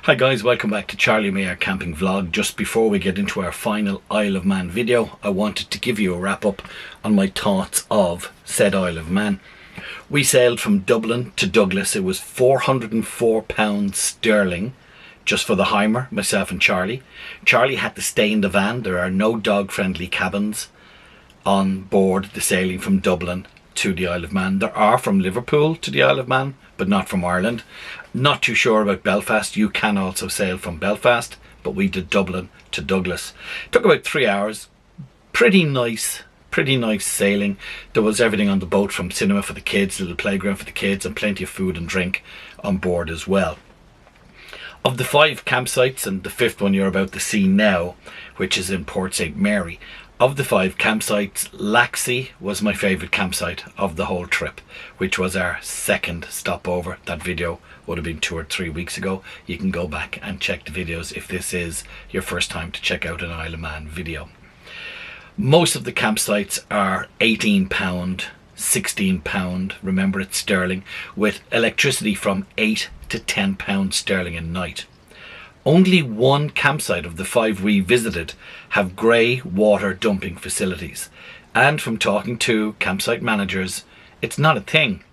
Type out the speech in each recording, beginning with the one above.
Hi guys, welcome back to HYMER camping vlog. Just before we get into our final Isle of Man video, I wanted to give you a wrap up on my thoughts of said Isle of Man. We sailed from Dublin to Douglas. It was £404 sterling just for the HYMER, myself and Charlie. Charlie had to stay in the van. There are no dog friendly cabins on board the sailing from Dublin to the Isle of Man. There are from Liverpool to the Isle of Man, but not from Ireland. Not too sure about Belfast. You can also sail from Belfast, but we did Dublin to Douglas. It took about 3 hours. Pretty nice sailing. There was everything on the boat, from cinema for the kids, little playground for the kids, and plenty of food and drink on board as well. Of the 5 campsites, and the 5th one you're about to see now, which is in Port St. Mary, of the 5 campsites, Laxey was my favourite campsite of the whole trip, which was our second stopover. That video would have been 2 or 3 weeks ago. You can go back and check the videos if this is your first time to check out an Isle of Man video. Most of the campsites are £18, £16, remember it's sterling, with electricity from £8 to £10 sterling a night. Only one campsite of the 5 we visited have grey water dumping facilities, and from talking to campsite managers, it's not a thing.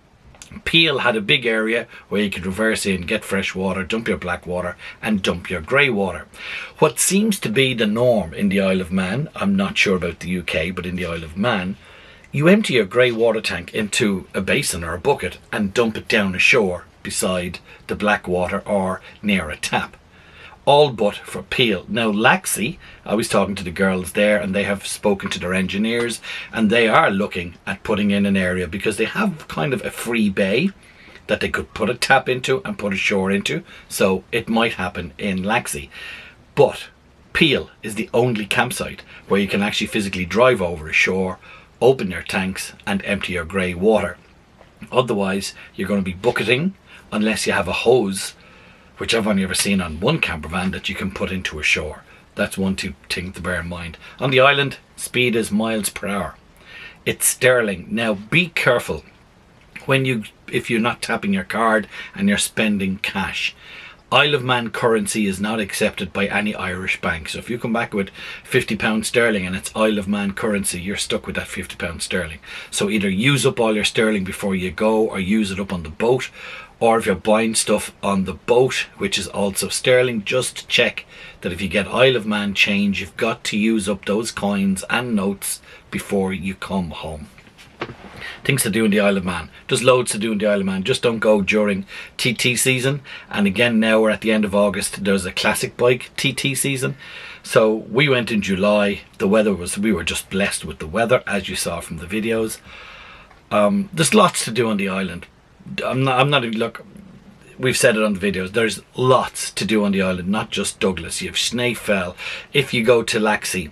Peel had a big area where you could reverse in, get fresh water, dump your black water and dump your grey water. What seems to be the norm in the Isle of Man, I'm not sure about the UK, but in the Isle of Man, you empty your grey water tank into a basin or a bucket and dump it down ashore beside the black water or near a tap. All but for Peel. Now Laxey, I was talking to the girls there, and they have spoken to their engineers, and they are looking at putting in an area, because they have kind of a free bay that they could put a tap into and put a shore into, so it might happen in Laxey. But Peel is the only campsite where you can actually physically drive over a shore, open your tanks and empty your grey water. Otherwise you're going to be bucketing, unless you have a hose, which I've only ever seen on one campervan, that you can put into a shore. That's one thing to bear in mind. On the island, speed is miles per hour. It's sterling. Now be careful if you're not tapping your card and you're spending cash. Isle of Man currency is not accepted by any Irish bank. So if you come back with £50 sterling and it's Isle of Man currency, you're stuck with that £50 sterling. So either use up all your sterling before you go, or use it up on the boat. Or if you're buying stuff on the boat, which is also sterling, just check that if you get Isle of Man change, you've got to use up those coins and notes before you come home. Things to do in the Isle of Man. There's loads to do in the Isle of Man. Just don't go during TT season. And again, now we're at the end of August, there's a classic bike TT season. So we went in July. We were just blessed with the weather, as you saw from the videos. There's lots to do on the island. Look, we've said it on the videos, there's lots to do on the island, not just Douglas. You have Snaefell. If you go to Laxey,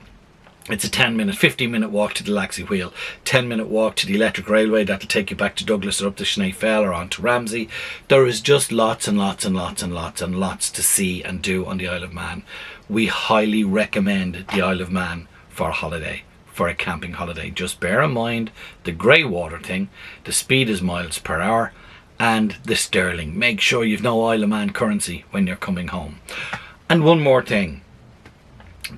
it's a 15-minute walk to the Laxey Wheel, 10-minute walk to the electric railway. That'll take you back to Douglas or up to Snaefell or on to Ramsey. There is just lots and lots and lots and lots and lots to see and do on the Isle of Man. We highly recommend the Isle of Man for a holiday, for a camping holiday. Just bear in mind the grey water thing, the speed is miles per hour, and the sterling. Make sure you've no Isle of Man currency when you're coming home. And one more thing,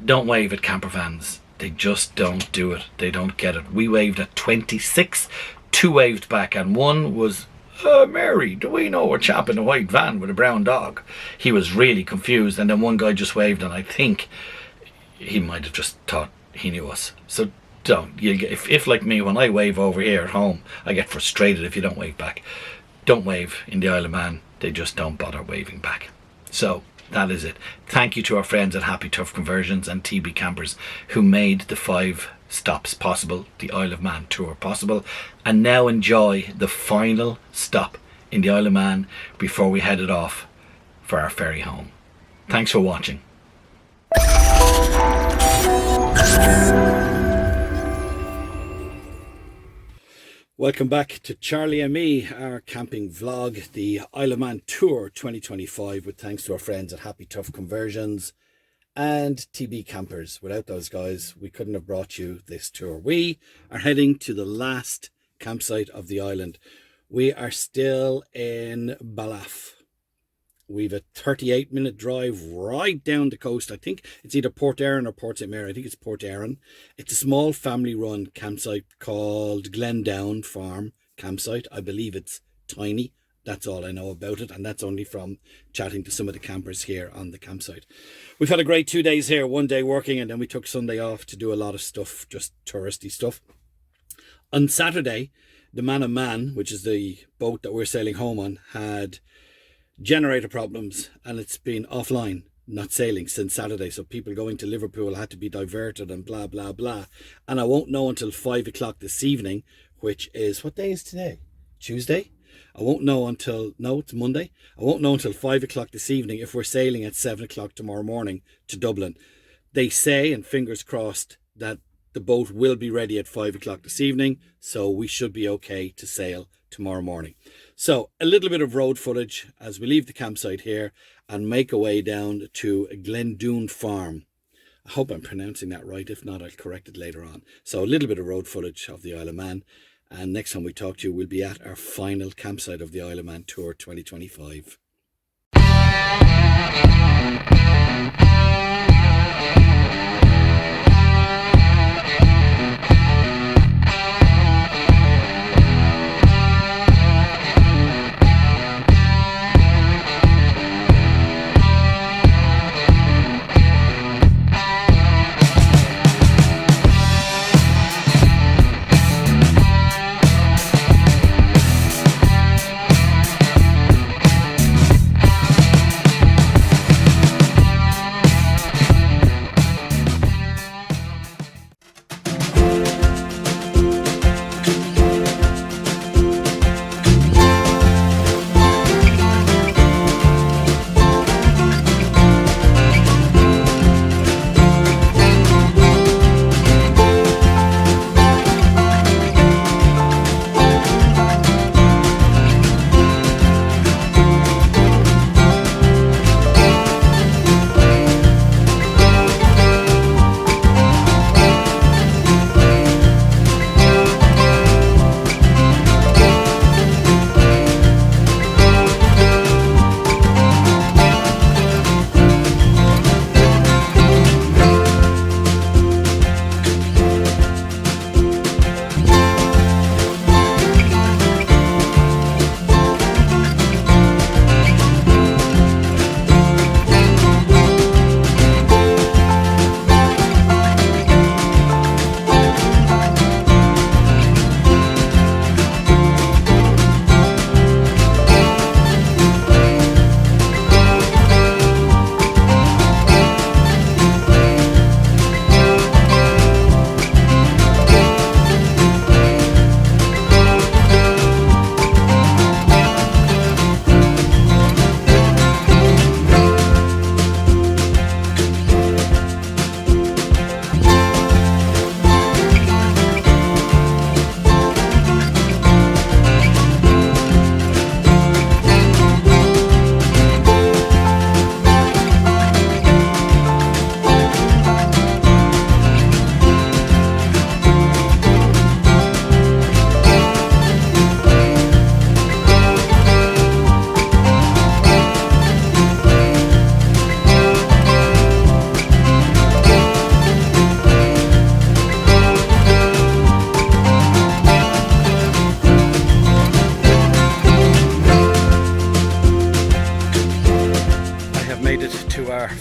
don't wave at campervans. They just don't do it. They don't get it. We waved at 26, 2 waved back, and one was, Mary, do we know a chap in a white van with a brown dog? He was really confused, and then one guy just waved, and I think he might have just thought he knew us. So don't. If like me, when I wave over here at home, I get frustrated if you don't wave back. Don't wave in the Isle of Man. They just don't bother waving back. So that is it. Thank you to our friends at Happy Tough Conversions and TB Campers, who made the 5 stops possible, the Isle of Man tour possible. And now enjoy the final stop in the Isle of Man before we headed off for our ferry home. Thanks for watching. Welcome back to Charlie and me, our camping vlog, the Isle of Man Tour 2025, with thanks to our friends at Happy Tough Conversions and TB Campers. Without those guys, we couldn't have brought you this tour. We are heading to the last campsite of the island. We are still in Balaf. We've a 38-minute drive right down the coast. I think it's either Port Erin or Port St. Mary. I think it's Port Erin. It's a small family-run campsite called Glendown Farm Campsite. I believe it's tiny. That's all I know about it, and that's only from chatting to some of the campers here on the campsite. We've had a great 2 days here, 1 day working, and then we took Sunday off to do a lot of stuff, just touristy stuff. On Saturday, the Man, which is the boat that we're sailing home on, had generator problems, and it's been offline, not sailing since Saturday. So people going to Liverpool had to be diverted and blah, blah, blah. And I won't know until 5 o'clock this evening, which is, what day is today? Tuesday? I won't know until, no, it's Monday. I won't know until 5 o'clock this evening if we're sailing at 7 o'clock tomorrow morning to Dublin. They say, and fingers crossed, that the boat will be ready at 5 o'clock this evening, so we should be okay to sail tomorrow morning. So a little bit of road footage as we leave the campsite here and make our way down to Glendown Farm. I hope I'm pronouncing that right. If not, I'll correct it later on. So a little bit of road footage of the Isle of Man. And next time we talk to you, we'll be at our final campsite of the Isle of Man Tour 2025.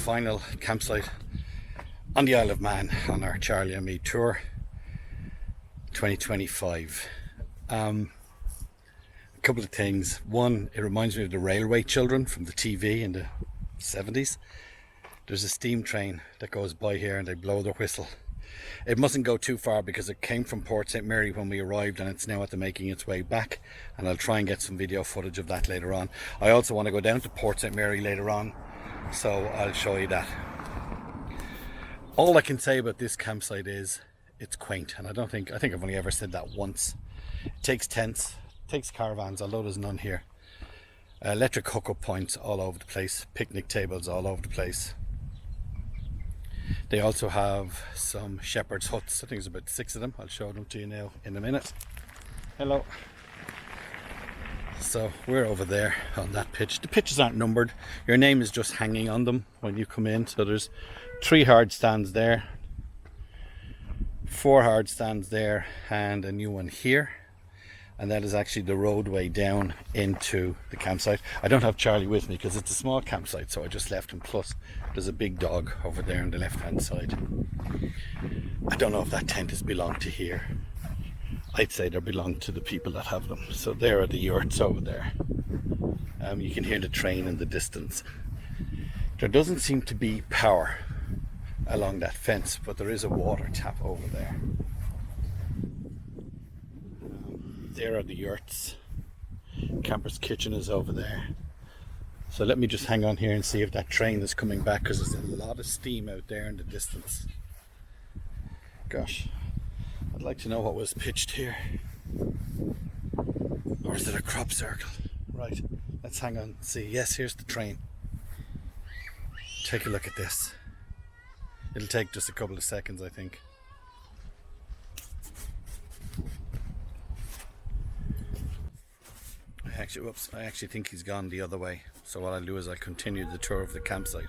Final campsite on the Isle of Man on our Charlie and Me tour 2025. A couple of things. One, it reminds me of the Railway Children from the TV in the 70s. There's a steam train that goes by here and they blow their whistle. It mustn't go too far because it came from Port St. Mary when we arrived and it's now at the making its way back, and I'll try and get some video footage of that later on. I also want to go down to Port St. Mary later on, so I'll show you that. All I can say about this campsite is it's quaint, and I think I've only ever said that once. It takes tents, takes caravans, although there's none here. Electric hookup points all over the place, picnic tables all over the place. They also have some shepherd's huts. I think there's about 6 of them. I'll show them to you now in a minute. Hello. So we're over there on that pitch. The pitches aren't numbered. Your name is just hanging on them when you come in. So there's 3 hard stands there, 4 hard stands there, and a new one here. And that is actually the roadway down into the campsite. I don't have Charlie with me because it's a small campsite, so I just left him. Plus there's a big dog over there on the left hand side. I don't know if that tent is belonged to here. I'd say they belong to the people that have them. So there are the yurts over there. You can hear the train in the distance. There doesn't seem to be power along that fence, but there is a water tap over there. There are the yurts. Camper's kitchen is over there. So let me just hang on here and see if that train is coming back, because there's a lot of steam out there in the distance. Gosh, I'd like to know what was pitched here. Or is it a crop circle? Right, let's hang on and see. Yes, here's the train. Take a look at this. It'll take just a couple of seconds, I think. I actually think he's gone the other way. So what I'll do is I'll continue the tour of the campsite.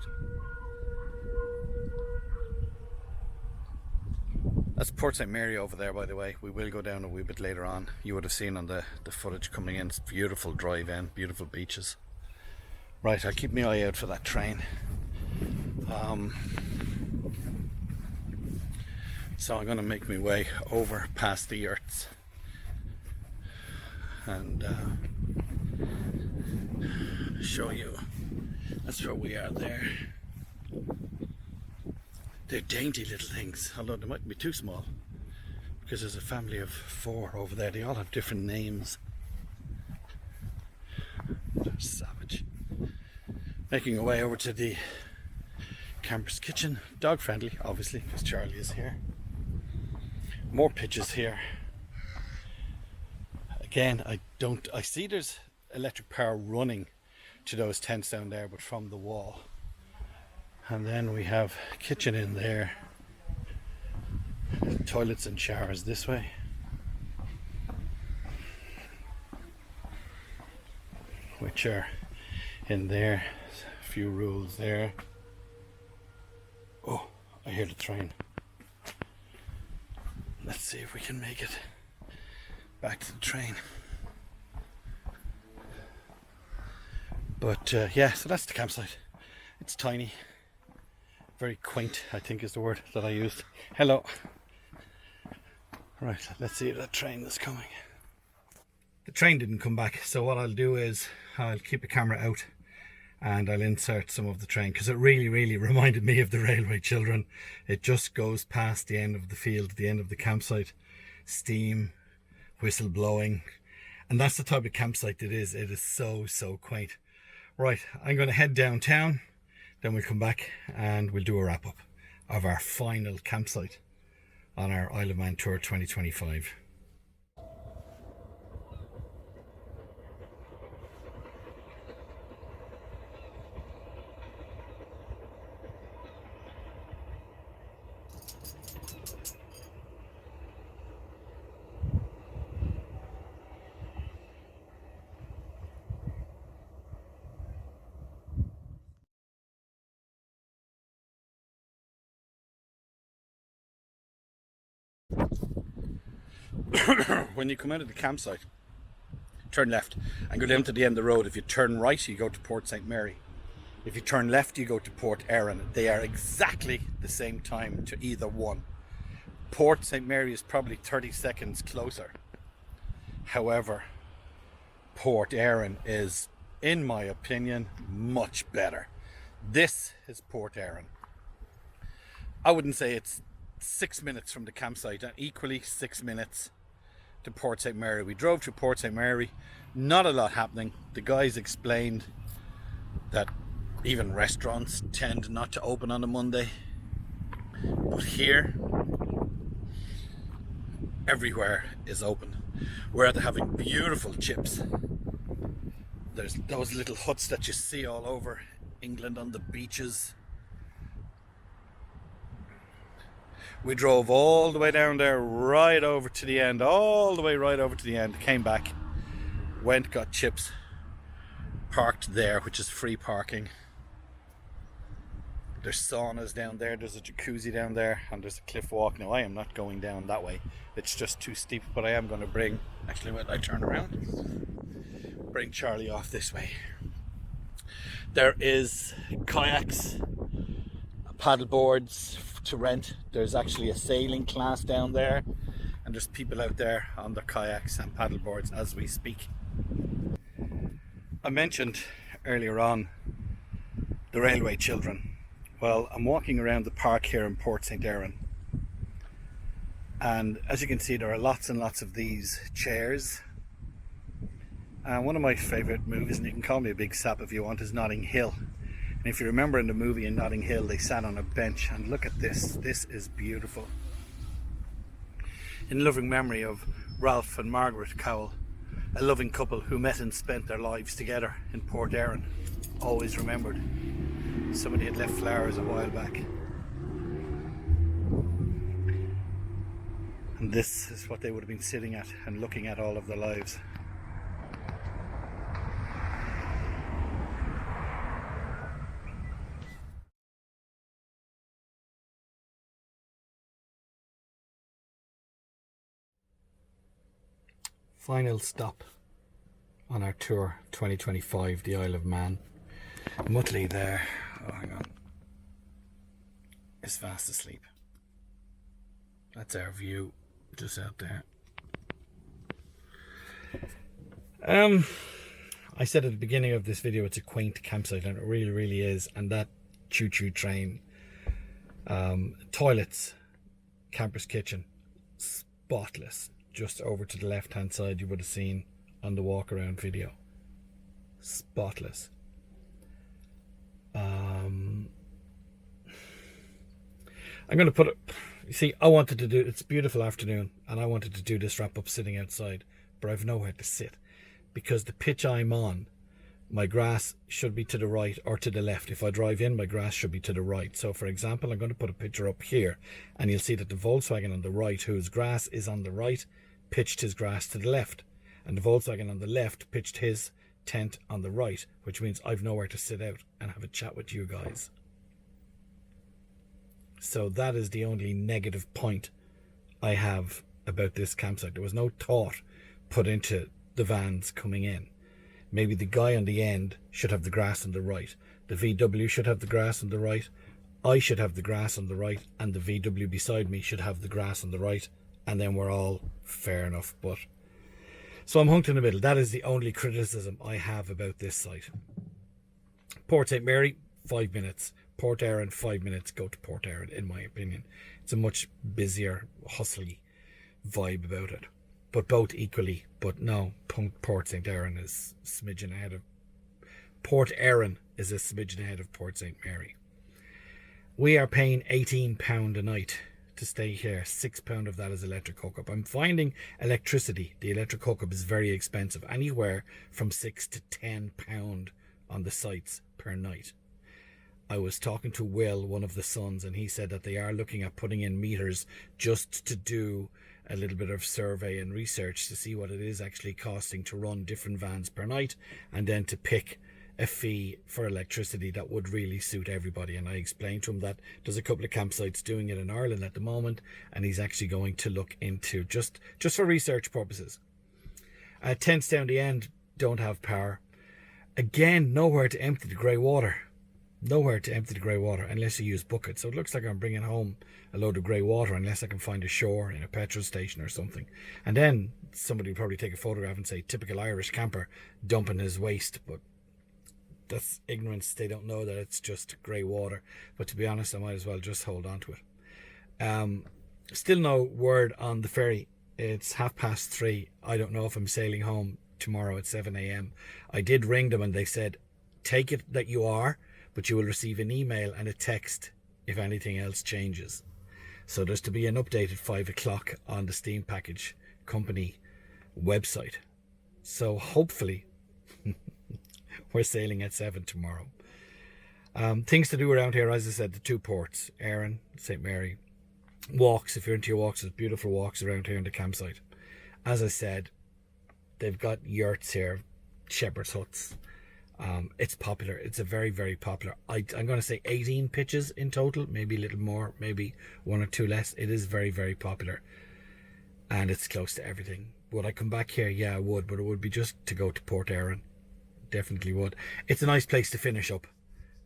That's Port St. Mary over there, by the way. We will go down a wee bit later on. You would have seen on the footage coming in. It's beautiful drive in, beautiful beaches. Right, I'll keep my eye out for that train. So I'm going to make my way over past the yurts. And show you. That's where we are there. They're dainty little things, although they might be too small, because there's a family of 4 over there. They all have different names. They're savage. Making our way over to the camper's kitchen. Dog friendly, obviously, because Charlie is here. More pitches here. Again, I see there's electric power running to those tents down there, but from the wall. And then we have kitchen in there, toilets and showers this way. Which are in there. A few rules there. Oh, I hear the train. Let's see if we can make it back to the train. But yeah, so that's the campsite. It's tiny. Very quaint, I think is the word that I used. Hello. Right, let's see if that train is coming. The train didn't come back, so what I'll do is I'll keep the camera out and I'll insert some of the train, because it really reminded me of the Railway Children. It just goes past the end of the field, the end of the campsite. Steam, whistle blowing, and that's the type of campsite it is. It is so quaint. Right, I'm going to head downtown. Then we'll come back and we'll do a wrap up of our final campsite on our Isle of Man Tour 2025. When you come out of the campsite, turn left and go down to the end of the road. If you turn right, you go to Port St. Mary. If you turn left, you go to Port Erin. They are exactly the same time to either one. Port St. Mary is probably 30 seconds closer. However, Port Erin is, in my opinion, much better. This is Port Erin. I wouldn't say it's 6 minutes from the campsite, and equally 6 minutes to Port St. Mary. We drove to Port St. Mary, not a lot happening. The guys explained that even restaurants tend not to open on a Monday, but here everywhere is open. We're out having beautiful chips. There's those little huts that you see all over England on the beaches. We drove all the way down there, right over to the end, all the way right over to the end, came back, Went, got chips, parked there, which is free parking. There's saunas down there, there's a jacuzzi down there, and there's a cliff walk. Now I am not going down that way, it's just too steep, but I am going to bring, actually when I turn around, bring Charlie off this way. There is kayaks, paddle boards to rent. There's actually a sailing class down there, and there's people out there on their kayaks and paddle boards as we speak. I mentioned earlier on the railway children. Well, I'm walking around the park here in Port St. Erin, and as you can see there are lots and lots of these chairs. One of my favourite movies, and you can call me a big sap if you want, is Notting Hill. And if you remember in the movie in Notting Hill, they sat on a bench, and look at this. This is beautiful. In loving memory of Ralph and Margaret Cowell, a loving couple who met and spent their lives together in Port Erin. Always remembered. Somebody had left flowers a while back. And this is what they would have been sitting at and looking at all of their lives. Final stop on our tour 2025, the Isle of Man. Muttley there, oh hang on, is fast asleep. That's our view just out there. I said at the beginning of this video it's a quaint campsite, and it really is. And that choo-choo train, toilets, camper's kitchen, spotless. Just over to the left hand side you would have seen on the walk around video. Spotless. I'm going to put it, you see, I wanted to do, it's a beautiful afternoon, and I wanted to do this wrap up sitting outside, but I've nowhere to sit because the pitch I'm on, my grass should be to the right or to the left. If I drive in, my grass should be to the right. So for example, I'm going to put a picture up here, and you'll see that the Volkswagen on the right, whose grass is on the right, pitched his grass to the left, and the Volkswagen on the left pitched his tent on the right, which means I've nowhere to sit out and have a chat with you guys. So that is the only negative point I have about this campsite. There was no thought put into the vans coming in. Maybe the guy on the end should have the grass on the right. The VW should have the grass on the right. I should have the grass on the right, and the VW beside me should have the grass on the right, and then we're all fair enough. But so I'm hunked in the middle. That is the only criticism I have about this site. Port St. Mary, 5 minutes. Port Erin, 5 minutes. Go to Port Erin, in my opinion. It's a much busier, hustly vibe about it. But both equally. But no, Port St. Erin is a smidgen ahead of... Port Erin is a smidgen ahead of Port St. Mary. We are paying £18 a night to stay here. £6 of that is electric hookup. I'm finding electricity, the electric hookup, is very expensive. Anywhere from £6 to £10 on the sites per night. I was talking to Will, one of the sons, and he said that they are looking at putting in meters just to do a little bit of survey and research to see what it is actually costing to run different vans per night, and then to pick a fee for electricity that would really suit everybody. And I explained to him that there's a couple of campsites doing it in Ireland at the moment, and he's actually going to look into just for research purposes. Tents down the end don't have power. Again, nowhere to empty the grey water. Nowhere to empty the grey water unless you use buckets. So it looks like I'm bringing home a load of grey water unless I can find a shore in a petrol station or something. And then somebody will probably take a photograph and say, typical Irish camper dumping his waste. But that's ignorance. They don't know that it's just grey water. But to be honest, I might as well just hold on to it. Still no word on the ferry. It's 3:30. I don't know if I'm sailing home tomorrow at 7 a.m. I did ring them and they said, take it that you are, but you will receive an email and a text if anything else changes. So there's to be an update at 5 o'clock on the Steam Package Company website. So hopefully we're sailing at 7 tomorrow. Things to do around here, as I said, the two ports, Erin, St. Mary. Walks, if you're into your walks, there's beautiful walks around here in the campsite. As I said, They've got yurts here, shepherd's huts. It's popular. It's a very, very popular. I'm going to say 18 pitches in total, maybe a little more, maybe one or two less. It is very, very popular, and it's close to everything. Would I come back here? Yeah, I would, but it would be just to go to Port Erin. Definitely would. It's a nice place to finish up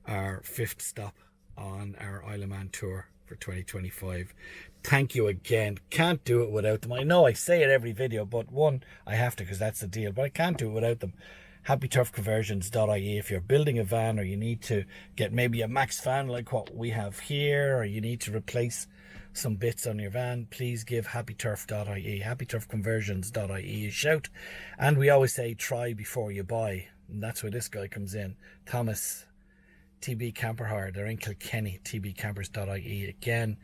our 5th stop on our Isle of Man tour for 2025. Thank you again. Can't do it without them. I know I say it every video, but one, I have to because that's the deal, but I can't do it without them. HappyTurfConversions.ie. If you're building a van, or you need to get maybe a max van like what we have here, or you need to replace some bits on your van, please give HappyTurf.ie, HappyTurfConversions.ie a shout. And we always say try before you buy, and that's where this guy comes in. Thomas, TB Camper Hire, they're in Kilkenny, tbcampers.ie. Again,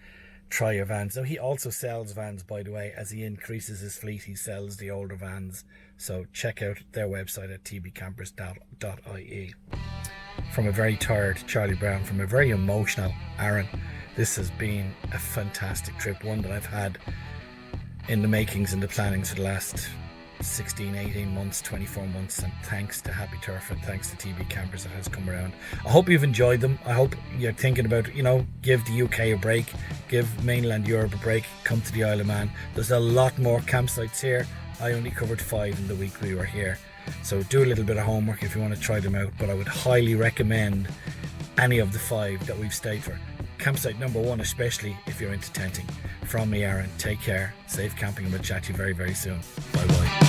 try your vans. So he also sells vans, by the way. As he increases his fleet, he sells the older vans. So check out their website at tbcampers.ie. From a very tired Charlie Brown, from a very emotional Aaron, this has been a fantastic trip, one that I've had in the makings and the plannings for the last 16, 18 months, 24 months, and thanks to Happy Turf and thanks to TB Campers that has come around. I hope you've enjoyed them. I hope you're thinking about, you know, give the UK a break, give mainland Europe a break, come to the Isle of Man. There's a lot more campsites here. I only covered 5 in the week we were here, so do a little bit of homework if you want to try them out, but I would highly recommend any of the 5 that we've stayed for. Campsite number 1, especially if you're into tenting. From me, Aaron, take care, safe camping, and we'll chat to you very, very soon. Bye bye.